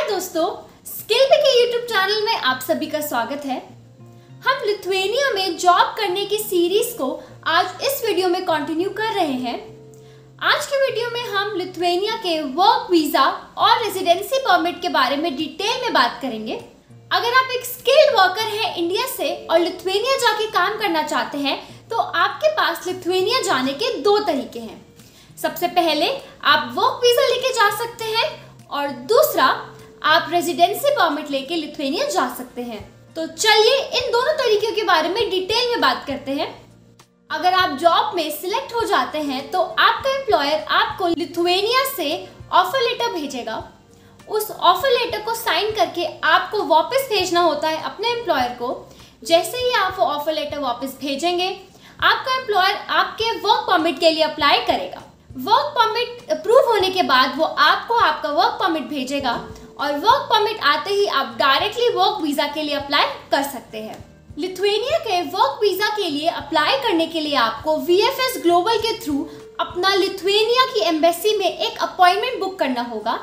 दोस्तों, स्किल के YouTube channel में आप सभी का स्वागत है। हम लिथुआनिया में जॉब करने की सीरीज को आज इस वीडियो में कंटिन्यू कर रहे हैं। आज के वीडियो में हम लिथुआनिया के वर्क वीजा और रेजिडेंसी परमिट के बारे में डिटेल में बात करेंगे। अगर आप एक स्किल्ड वर्कर हैं इंडिया से और लिथुआनिया जाके काम करना चाहते हैं तो आपके पास लिथुआनिया जाने के दो तरीके हैं। सबसे पहले आप वर्क वीजा लेके जा सकते हैं और दूसरा आप रेजिडेंसी परमिट लेके लिथुआनिया जा सकते हैं। तो चलिए इन दोनों तरीकों के बारे में डिटेल में बात करते हैं। अगर आप जॉब में सिलेक्ट हो जाते हैं तो आपका एम्प्लॉयर आपको लिथुआनिया से ऑफर लेटर भेजेगा। उस ऑफर लेटर को साइन करके आपको वापस भेजना होता है अपने एम्प्लॉयर को। जैसे ही आप वो ऑफर लेटर वापस भेजेंगे, आपका एम्प्लॉयर आपके वर्क परमिट के लिए अप्लाई करेगा। वर्क परमिट अप्रूव होने के बाद वो आपको आपका वर्क परमिट भेजेगा और वर्क परमिट आते ही आप डायरेक्टली वर्क वीजा के लिए अप्लाई कर सकते हैं। लिथुआनिया के वर्क वीजा के लिए अप्लाई करने के लिए आपको VFS ग्लोबल के थ्रू अपना लिथुआनिया की एम्बेसी में एक अपॉइंटमेंट बुक करना होगा।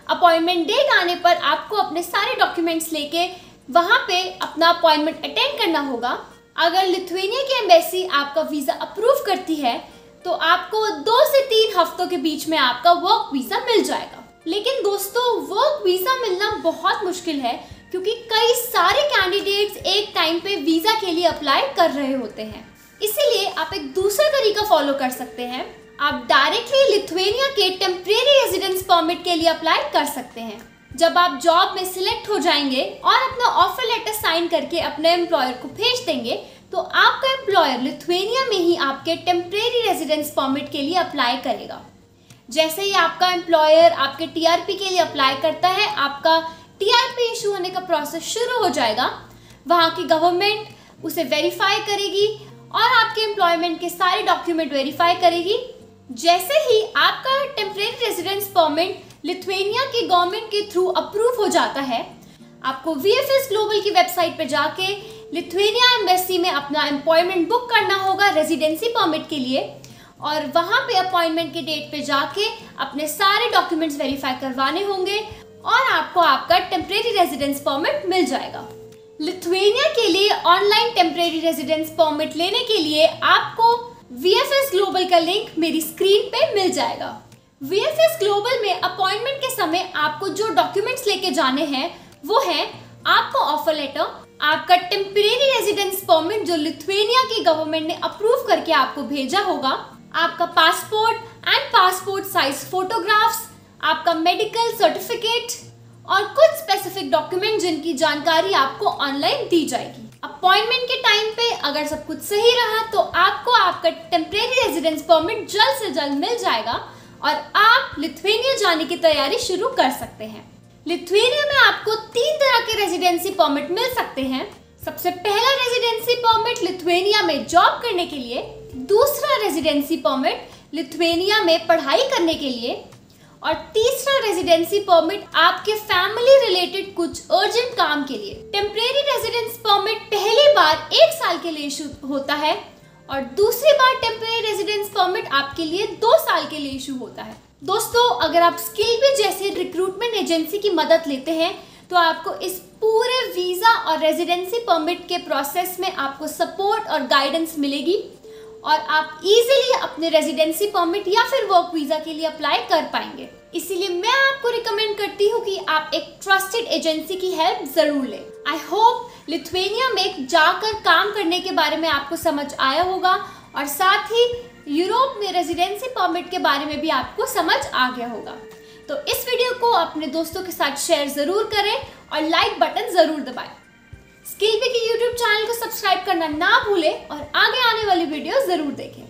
अपॉइंटमेंट डेट आने पर आपको अपने सारे डॉक्यूमेंट्स लेके वहाँ पे अपना अपॉइंटमेंट अटेंड करना होगा। अगर लिथुआनिया की एम्बेसी आपका वीजा अप्रूव करती है तो आपको 2 से 3 हफ्तों के बीच में आपका वर्क वीजा मिल जाएगा। लेकिन दोस्तों, वर्क वीजा मिलना बहुत मुश्किल है क्योंकि कई सारे कैंडिडेट्स एक टाइम पे वीजा के लिए अप्लाई कर रहे होते हैं। इसीलिए आप एक दूसरा तरीका फॉलो कर सकते हैं। आप डायरेक्टली लिथुआनिया के टेम्परेरी रेजिडेंस परमिट के लिए अप्लाई कर सकते हैं। जब आप जॉब में सिलेक्ट हो जाएंगे और अपना ऑफर लेटर साइन करके अपने एम्प्लॉयर को भेज देंगे तो आपका एम्प्लॉयर लिथुआनिया में ही आपके टेम्परेरी रेजिडेंस परमिट के लिए अप्लाई करेगा। जैसे ही आपका एम्प्लॉयर आपके TRP के लिए अप्लाई करता है, आपका TRP इशू होने का प्रोसेस शुरू हो जाएगा। वहाँ की गवर्नमेंट उसे वेरीफाई करेगी और आपके एम्प्लॉयमेंट के सारे डॉक्यूमेंट वेरीफाई करेगी। जैसे ही आपका टेम्परेरी रेजिडेंस परमिट लिथुआनिया की गवर्नमेंट के थ्रू अप्रूव हो जाता है, आपको VFS ग्लोबल की वेबसाइट पर जाके लिथुआनिया एम्बेसी में अपना अपॉइंटमेंट बुक करना होगा रेजिडेंसी परमिट के लिए और वहाँ पे अपॉइंटमेंट के डेट पे जाके अपने सारे डॉक्यूमेंट्स वेरीफाई करवाने होंगे और आपको आपका टेम्परेरी रेजिडेंस परमिट मिल जाएगा। लिथुआनिया के लिए ऑनलाइन टेम्परेरी रेजिडेंस परमिट लेने के लिए आपको VFS ग्लोबल का लिंक मेरी स्क्रीन पे मिल जाएगा। VFS ग्लोबल में अपॉइंटमेंट के समय आपको जो डॉक्यूमेंट्स लेके जाने हैं वो है आपका ऑफर लेटर, आपका टेम्परेरी रेजिडेंस परमिट जो लिथुआनिया की गवर्नमेंट ने अप्रूव करके आपको भेजा होगा, आपका passport and passport size photographs, आपका मेडिकल सर्टिफिकेट और कुछ स्पेसिफिक डॉक्यूमेंट जिनकी जानकारी आपको ऑनलाइन दी जाएगी। अपॉइंटमेंट के टाइम पे अगर सब कुछ सही रहा तो आपको आपका टेम्परेरी रेजिडेंस परमिट जल्द से जल्द मिल जाएगा और आप लिथुआनिया जाने की तैयारी शुरू कर सकते हैं। लिथुआनिया में आपको 3 तरह के रेजिडेंसी परमिट मिल सकते हैं। सबसे पहला रेजिडेंसी परमिट लिथुआनिया में जॉब करने के लिए, दूसरा रेजिडेंसी परमिट लिथुआनिया में पढ़ाई करने के लिए और तीसरा रेजिडेंसी परमिट आपके फैमिली रिलेटेड कुछ अर्जेंट काम के लिए। टेम्परेरी रेजिडेंस परमिट पहली बार 1 साल के लिए इशू होता है और दूसरी बार टेम्परेरी रेजिडेंस परमिट आपके लिए 2 साल के लिए इशू होता है। दोस्तों, अगर आप स्किल जैसे रिक्रूटमेंट एजेंसी की मदद लेते हैं तो आपको इस पूरे वीज़ा और रेजिडेंसी परमिट के प्रोसेस में आपको सपोर्ट और गाइडेंस मिलेगी और आप इजीली अपने रेजिडेंसी परमिट या फिर वर्क वीज़ा के लिए अप्लाई कर पाएंगे। इसीलिए मैं आपको रिकमेंड करती हूँ कि आप एक ट्रस्टेड एजेंसी की हेल्प ज़रूर लें। आई होप लिथुआनिया में जाकर काम करने के बारे में आपको समझ आया होगा और साथ ही यूरोप में रेजिडेंसी परमिट के बारे में भी आपको समझ आ गया होगा। तो इस वीडियो को अपने दोस्तों के साथ शेयर ज़रूर करें और लाइक बटन ज़रूर दबाएं। स्किल के यूट्यूब चैनल को सब्सक्राइब करना ना भूलें और आगे आने वाली वीडियो ज़रूर देखें।